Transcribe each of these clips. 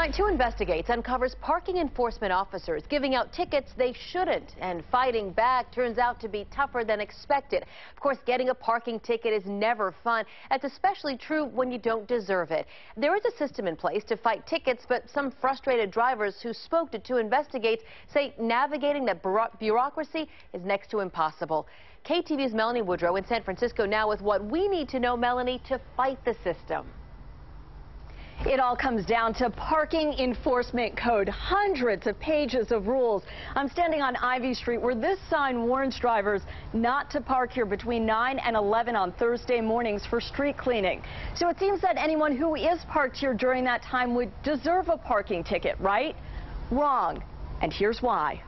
Tonight, 2 Investigates uncovers parking enforcement officers giving out tickets they shouldn't, and fighting back turns out to be tougher than expected. Of course, getting a parking ticket is never fun. That's especially true when you don't deserve it. There is a system in place to fight tickets, but some frustrated drivers who spoke to 2 Investigates say navigating that bureaucracy is next to impossible. KTVU's Melanie Woodrow in San Francisco now with what we need to know, Melanie, to fight the system. It all comes down to parking enforcement code, hundreds of pages of rules. I'm standing on Ivy Street where this sign warns drivers not to park here between 9 and 11 on Thursday mornings for street cleaning. So it seems that anyone who is parked here during that time would deserve a parking ticket, right? Wrong. And here's why.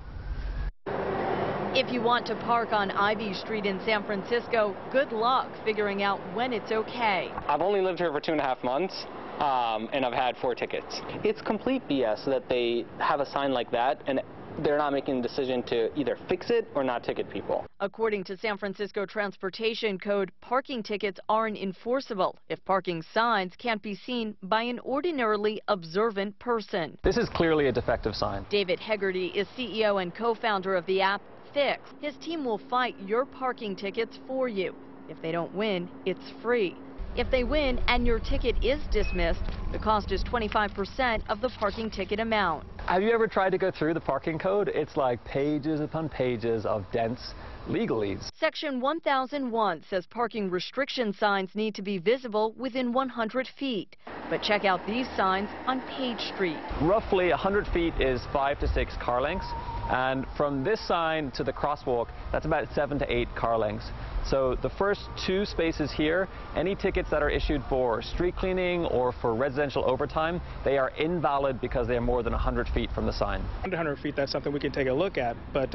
If you want to park on Ivy Street in San Francisco, good luck figuring out when it's okay. I've only lived here for 2.5 months. And I've had 4 tickets. It's complete BS that they have a sign like that and they're not making a decision to either fix it or not ticket people. According to San Francisco Transportation Code, parking tickets aren't enforceable if parking signs can't be seen by an ordinarily observant person. This is clearly a defective sign. David Hegarty is CEO and co-founder of the app Fix. His team will fight your parking tickets for you. If they don't win, it's free. If they win and your ticket is dismissed, the cost is 25% of the parking ticket amount. Have you ever tried to go through the parking code? It's like pages upon pages of dense legalese. Section 1001 says parking restriction signs need to be visible within 100 feet. But check out these signs on Page Street. Roughly 100 feet is 5 to 6 car lengths. And from this sign to the crosswalk, that's about 7 to 8 car lengths. So the first 2 spaces here, any tickets that are issued for street cleaning or for residential overtime, they are invalid because they are more than 100 feet from the sign. 100 feet, that's something we can take a look at. But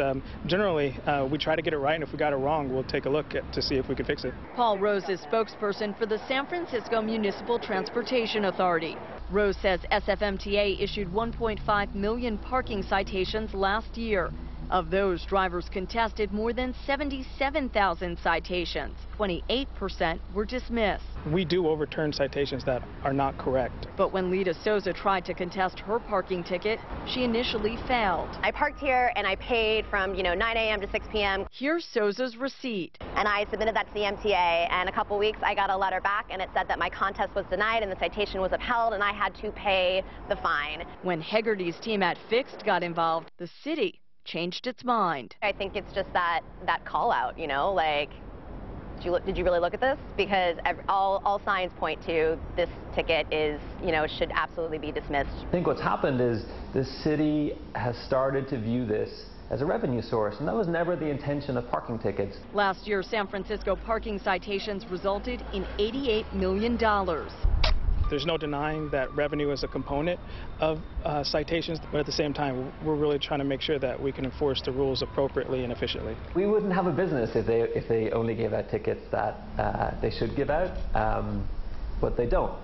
generally, we try to get it right, and if we got it wrong, we'll take a look to see if we can fix it. Paul Rose is spokesperson for the San Francisco Municipal Transportation Authority. Rose says SFMTA issued 1.5 million parking citations last year. Of those, drivers contested more than 77,000 citations. 28% were dismissed. We do overturn citations that are not correct. But when Lita Souza tried to contest her parking ticket, she initially failed. I parked here and I paid from, 9 a.m. to 6 p.m. Here's Souza's receipt. And I submitted that to the MTA, and a couple weeks I got a letter back and it said that my contest was denied and the citation was upheld and I had to pay the fine. When Hegarty's team at Fixed got involved, the city changed its mind. I think it's just that call out, like, did you really look at this? Because all signs point to this ticket is, should absolutely be dismissed. I think what's happened is the city has started to view this as a revenue source, and that was never the intention of parking tickets. Last year, San Francisco parking citations resulted in $88 million. There's no denying that revenue is a component of citations, but at the same time, we're really trying to make sure that we can enforce the rules appropriately and efficiently. We wouldn't have a business if they only gave out tickets that they should give out, but they don't.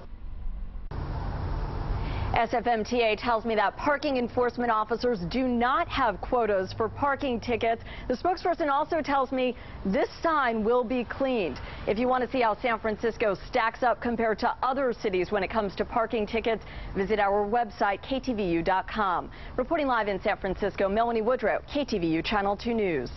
SFMTA tells me that parking enforcement officers do not have quotas for parking tickets. The spokesperson also tells me this sign will be cleaned. If you want to see how San Francisco stacks up compared to other cities when it comes to parking tickets, visit our website, KTVU.com. Reporting live in San Francisco, Melanie Woodrow, KTVU Channel 2 News.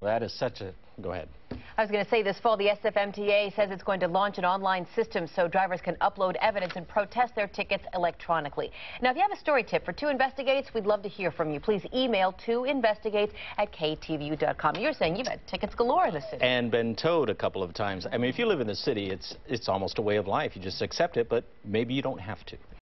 That is such a... Go ahead. I was going to say this fall, the SFMTA says it's going to launch an online system so drivers can upload evidence and protest their tickets electronically. Now, if you have a story tip for 2 Investigates, we'd love to hear from you. Please email 2investigates@ktvu.com. You're saying you've had tickets galore in the city. And been towed a couple of times. I mean, if you live in the city, it's almost a way of life. You just accept it, but maybe you don't have to.